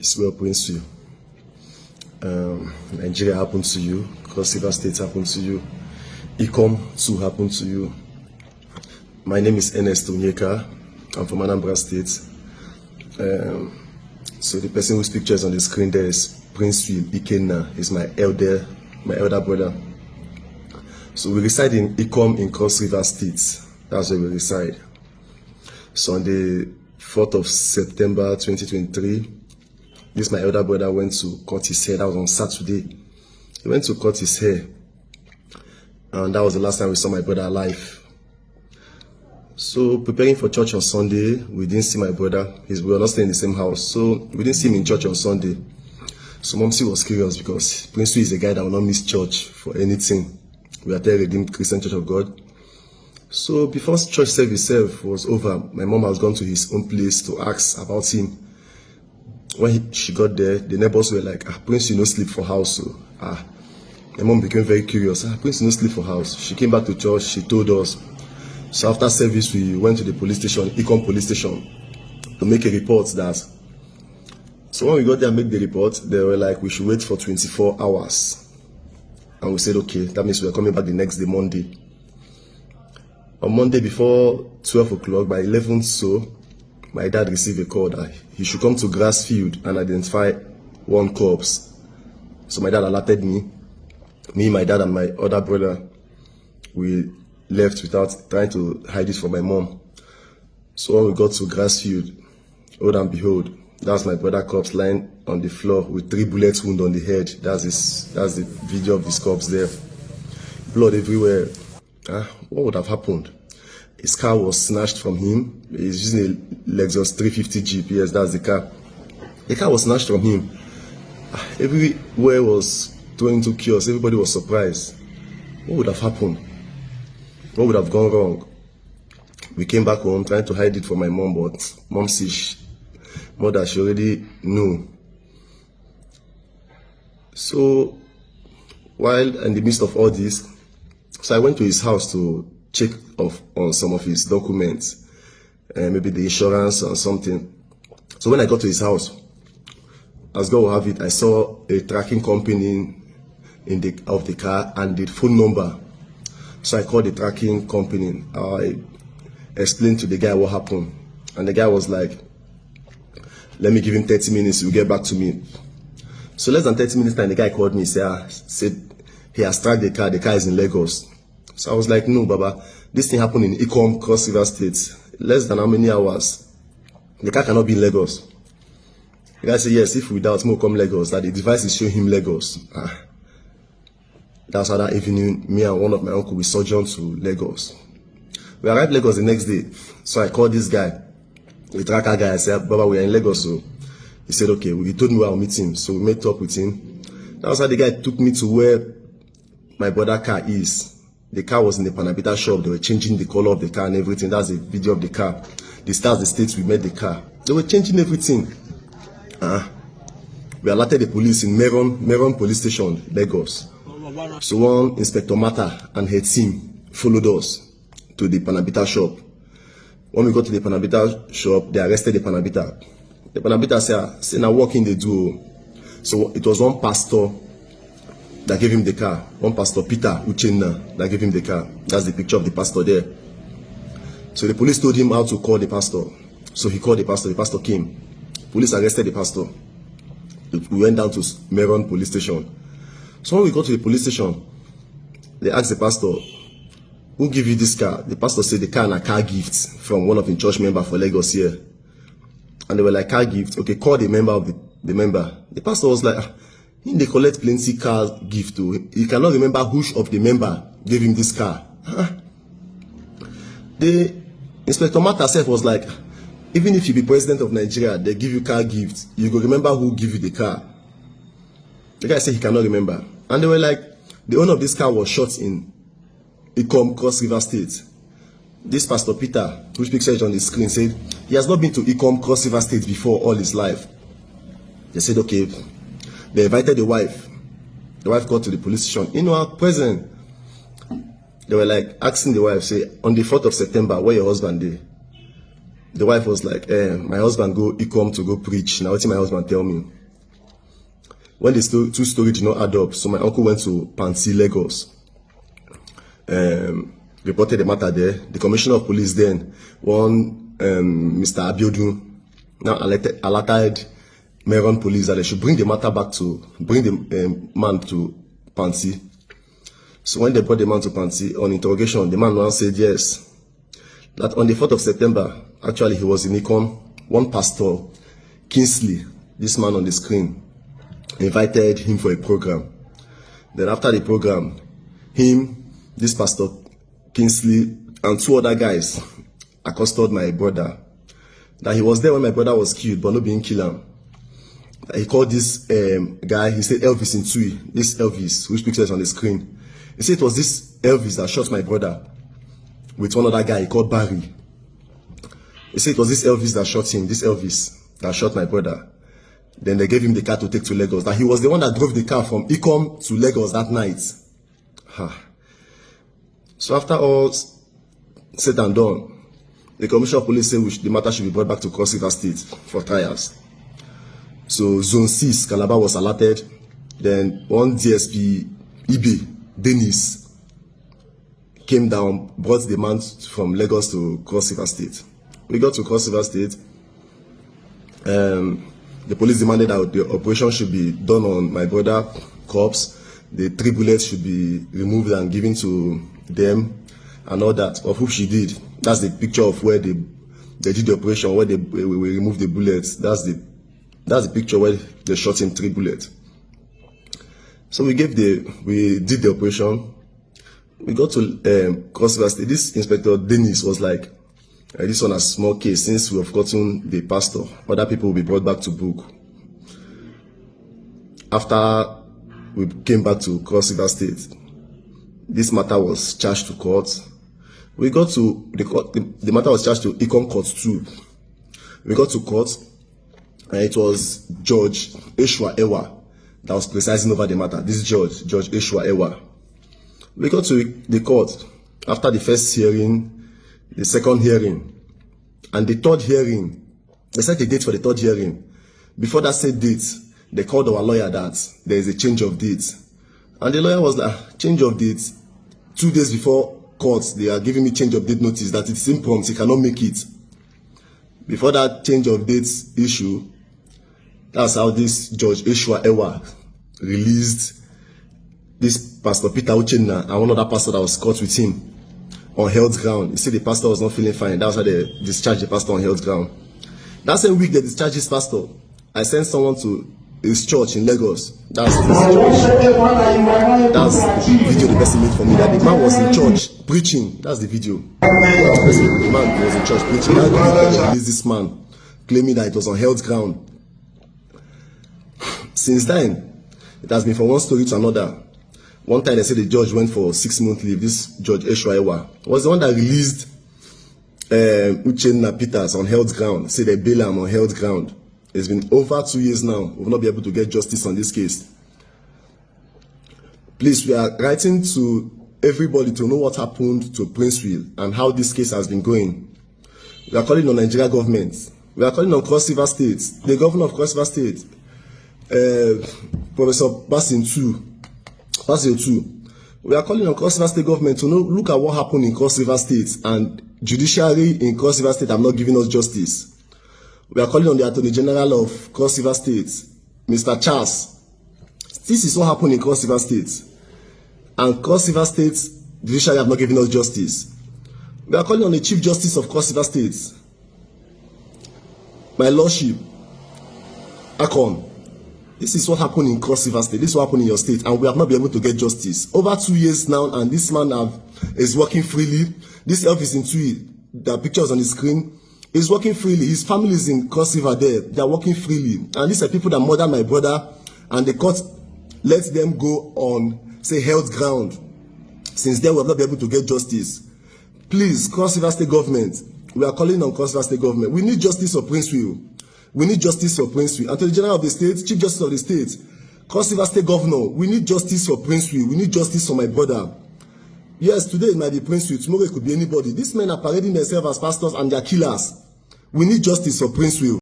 It's well, Prince to you. Nigeria happened to you. Cross River State happened to you. Ecom too happened to you. My name is Ernest Onyeka. I'm from Anambra State. So the person whose picture is on the screen there is Prince Ikenna. He's my elder brother. So we reside in Ecom in Cross River State. That's where we reside. So on the 4th of September 2023, this my elder brother went to cut his hair. That was on Saturday. He went to cut his hair, and that was the last time we saw my brother alive. So preparing for church on Sunday, we didn't see my brother. We were not staying in the same house, so we didn't see him in church on Sunday. So Momsi was curious because Prince is a guy that will not miss church for anything. We are at the Redeemed Christian Church of God. So before church service was over, my mom has gone to his own place to ask about him. When she got there, the neighbors were like, Prince, you no sleep for house. So, my mom became very curious. Prince, you no sleep for house. She came back to church, she told us. So after service, we went to the police station, Ecom police station, to make a report that. So when we got there and make the report, they were like, we should wait for 24 hours. And we said, okay, that means we're coming back the next day, Monday. On Monday before 12 o'clock, by 11 so, my dad received a call that he should come to Grassfield and identify one corpse. So my dad alerted me. Me, my dad, and my other brother, we left without trying to hide it from my mom. So when we got to Grassfield, lo and behold, that's my brother corpse lying on the floor with 3 bullet wounds on the head. That's the video of this corpse there. Blood everywhere. What would have happened? His car was snatched from him. He's using a Lexus 350 Jeep. Yes, that's the car. The car was snatched from him. Everywhere was thrown into chaos. Everybody was surprised. What would have happened? What would have gone wrong? We came back home trying to hide it from my mom, but mom says, mother, she already knew. So, while in the midst of all this, so I went to his house to check on some of his documents, maybe the insurance or something. So when I got to his house, as God will have it, I saw a tracking company of the car and the phone number. So I called the tracking company. I explained to the guy what happened, and the guy was like, let me give him 30 minutes, he'll get back to me. So less than 30 minutes time, the guy called me, said he has tracked the car is in Lagos. So I was like, no, Baba, this thing happened in Ecom, Cross River State. Less than how many hours? The car cannot be in Lagos. The guy said, yes, if we doubt, more come Lagos, that the device is showing him Lagos. That's how that evening, me and one of my uncle, we sojourned to Lagos. We arrived Lagos the next day. So I called this guy, the tracker guy. I said, Baba, we are in Lagos. So he said, okay. He told me where I'll meet him. So we met up with him. That was how the guy took me to where my brother's car is. The car was in the Panabita shop. They were changing the color of the car and everything. That's the video of the car. The stars, the states we met the car. They were changing everything. We alerted the police in Meron police station, Lagos. So one Inspector Mata and her team followed us to the Panabita shop. When we got to the Panabita shop, they arrested the Panabita. The Panabita said, now what can they do? So it was one pastor that gave him the car. One pastor, Peter Uchenna, that gave him the car. That's the picture of the pastor there. So the police told him how to call the pastor. So he called the pastor came. Police arrested the pastor. We went down to Meron police station. So when we got to the police station, they asked the pastor, who gave you this car? The pastor said the car and a car gift from one of the church members for Lagos here. And they were like, car gift? Okay, call the member of the member. The pastor was like, they collect plenty car gift too. He cannot remember which of the member gave him this car. The Inspector Mata self was like, even if you be president of Nigeria, they give you car gift, you go remember who give you the car. The guy said he cannot remember. And they were like, the owner of this car was shot in Ecom, Cross River State. This Pastor Peter, whose picture is on the screen, said he has not been to Ecom, Cross River State before all his life. They said, okay. They invited the wife. The wife got to the police station. In our present, they were like asking the wife, say, on the 4th of September, where your husband is? the wife was like, my husband he come to go preach. Now what my husband tell me? When the two stories did not add up, so my uncle went to Pansi, Lagos. Reported the matter there. The commissioner of police then, Mr. Abiodun, now alerted Meron police that they should bring the matter back bring the man to Pansi. So when they brought the man to Pansi, on interrogation, the man now said yes. That on the 4th of September, actually he was in Ikon, one pastor, Kingsley, this man on the screen, invited him for a program. Then after the program, this pastor, Kingsley, and 2 other guys accosted my brother. That he was there when my brother was killed, but not being killed. He called this guy, he said Elvis in Tui, this Elvis, which picture is on the screen. He said it was this Elvis that shot my brother with one other guy he called Barry. He said it was this Elvis that shot him, this Elvis that shot my brother. Then they gave him the car to take to Lagos. That he was the one that drove the car from Ikom to Lagos that night. So after all said and done, the commissioner of police said the matter should be brought back to Cross River State for trials. So Zone 6, Calabar was alerted. Then one DSP, Ibe, Dennis, came down, brought the man from Lagos to Cross River State. We got to Cross River State. The police demanded that the operation should be done on my brother corpse. The 3 bullets should be removed and given to them and all that, of which she did. That's the picture of where they did the operation, where we removed the bullets. That's the picture where they shot him 3 bullets. So we did the operation. We got to Cross River State. This Inspector Dennis was like, this one a small case, since we have gotten the pastor, other people will be brought back to book. After we came back to Cross River State, this matter was charged to court. We got to the court, the matter was charged to Ikon Court 2. We got to court, and it was Judge Eshwa Ewa that was presiding over the matter. This Judge Eshwa Ewa. We got to the court after the first hearing, the second hearing, and the 3rd hearing. They set a date for the 3rd hearing. Before that set date, they called our lawyer that there is a change of date. And the lawyer was like, change of date? 2 days before court, they are giving me change of date notice that it's impromptu, he cannot make it. Before that change of date issue, that's how this Judge Eshwa Ewa released this Pastor Peter Uchenna and one other pastor that was caught with him on health ground. He said the pastor was not feeling fine. That's why they discharged the pastor on health ground. That same week they discharged his pastor, I sent someone to his church in Lagos. That's the video the person made for me. That the man was in church preaching. That's the video. The man was in church preaching. That video released this man claiming that it was on health ground. Since then, it has been from one story to another. One time they said the judge went for 6-month leave. This Judge Eshwa Ewa was the one that released Uchenna Peters on health ground. Say they bail him on health ground. It's been over 2 years now. We will not be able to get justice on this case. Please, we are writing to everybody to know what happened to Princeville and how this case has been going. We are calling on Nigeria government. We are calling on Cross River State, the governor of Cross River State, Professor Basil too. We are calling on Cross River State government to look at what happened in Cross River State, and judiciary in Cross River State are not giving us justice. We are calling on the Attorney General of Cross River State, Mr. Charles. This is what happened in Cross River State, and Cross River State judiciary have not given us justice. We are calling on the Chief Justice of Cross River State, my Lordship Akon. This is what happened in Cross River State. This is what happened in your state, and we have not been able to get justice. Over 2 years now, and this man is working freely. This Elvis in Tui, the pictures on the screen, is working freely. His family is in Cross River there. They are working freely. And these are people that murdered my brother, and the court let them go on, say, health ground. Since then, we have not been able to get justice. Please, Cross River State government, we are calling on Cross River State government. We need justice for Princeville. We need justice for Princeville. And to the General of the State, Chief Justice of the State, Cross River State Governor, we need justice for Princeville. We need justice for my brother. Yes, today it might be Princeville. Tomorrow it could be anybody. These men are parading themselves as pastors and they are killers. We need justice for Prince Will.